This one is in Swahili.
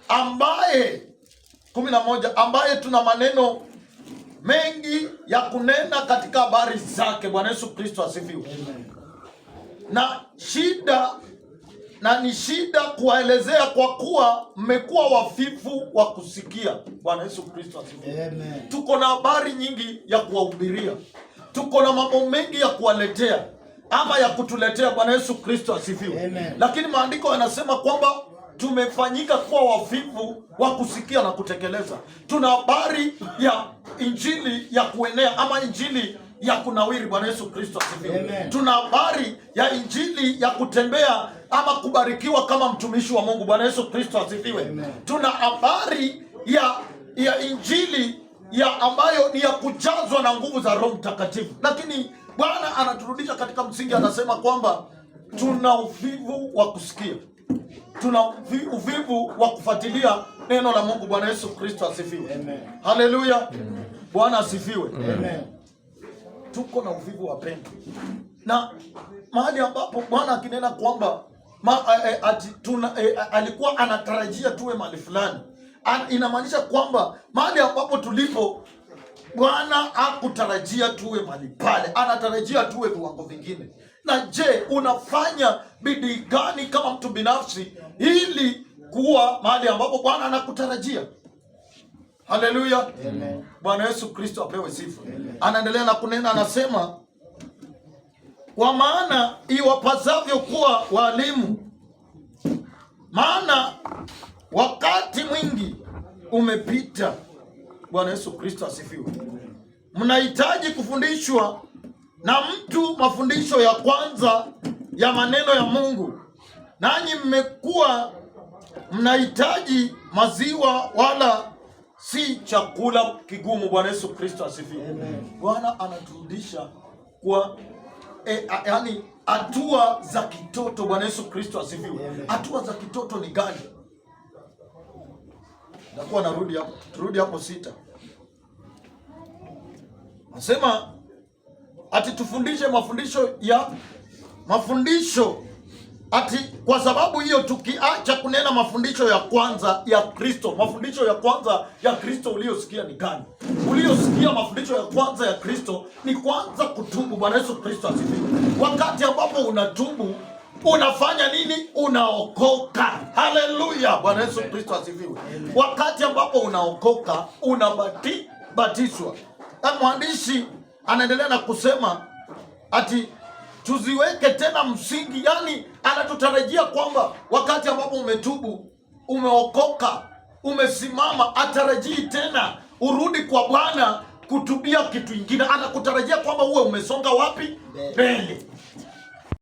ambaye 11 ambaye tuna maneno mengi ya kunena katika habari zake. Bwana Yesu Kristo asifiwe. Na ni shida kuwaelezea kwa kuwa mmekuwa wafifu wa kusikia. Bwana Yesu Kristo asifiwe. Tuko na habari nyingi ya kuwahubiria, tuko na mambo mengi ya kuwaletea ama ya kutuletea. Bwana Yesu Kristo asifiwe. Lakini maandiko yanasema kwamba tumefanyika kuwa wafifu wa kusikia na kutekeleza. Tuna habari ya injili ya kuenea ama injili ya kunawiri. Bwana Yesu Kristo asifiwe. Tuna habari ya injili ya kutembea ama kubarikiwa kama mtumishi wa Mungu. Bwana Yesu Kristo asifiwe. Tuna habari ya injili ya ambayo ni ya kujazwa na nguvu za Roho Mtakatifu. Lakini Bwana anaturudisha katika msingi, anasema kwamba tuna uvivu wa kusikia, tuna uvivu wa kufuatilia neno la Mungu. Bwana Yesu Kristo asifiwe. Haleluya. Bwana asifiwe. Tuko na uvivu wa pendo, na mahali ambapo Bwana akinena kwamba alikuwa anatarajia tuwe mahali fulani, inamaanisha kwamba mahali ambapo tulipo Bwana hakutarajia tuwe mahali pale, anatarajia tuwe viwango vingine. Na je, unafanya bidii gani kama mtu binafsi ili kuwa mahali ambapo Bwana anakutarajia? Haleluya. Bwana Yesu Kristo apewe sifa. Anaendelea na kunena, anasema kwa maana iwapasavyo kuwa walimu, maana wakati mwingi umepita. Bwana Yesu Kristo asifiwe. Mnahitaji kufundishwa na mtu mafundisho ya kwanza ya maneno ya Mungu, nanyi mmekuwa mnahitaji maziwa wala si chakula kigumu. Bwana Yesu Kristo asifiwe. Bwana anaturudisha kwa yani hatua za kitoto. Bwana Yesu Kristo asifiwe. Hatua za kitoto ni gani? Nakuwa narudi hapo, turudi hapo 6. Nasema ati tufundishe mafundisho ati kwa sababu hiyo tukiacha kunena mafundisho ya kwanza ya Kristo. Mafundisho ya kwanza ya Kristo uliosikia ni gani? Uliosikia mafundisho ya kwanza ya Kristo ni kwanza kutubu. Bwana Yesu Kristo asifiwe. Wakati ambapo unatubu unafanya nini? Unaokoka. Haleluya. Bwana Yesu Kristo asifiwe. Wakati ambapo unaokoka unabatizwa. Na mwandishi anaendelea na kusema ati tuziweke tena msingi, yani anatutarajia kwamba wakati ambapo umetubu, umeokoka, umesimama, atarajii tena urudi kwa Bwana kutubia kitu kingine. Anakutarajia kwamba uwe umesonga wapi? Mbele.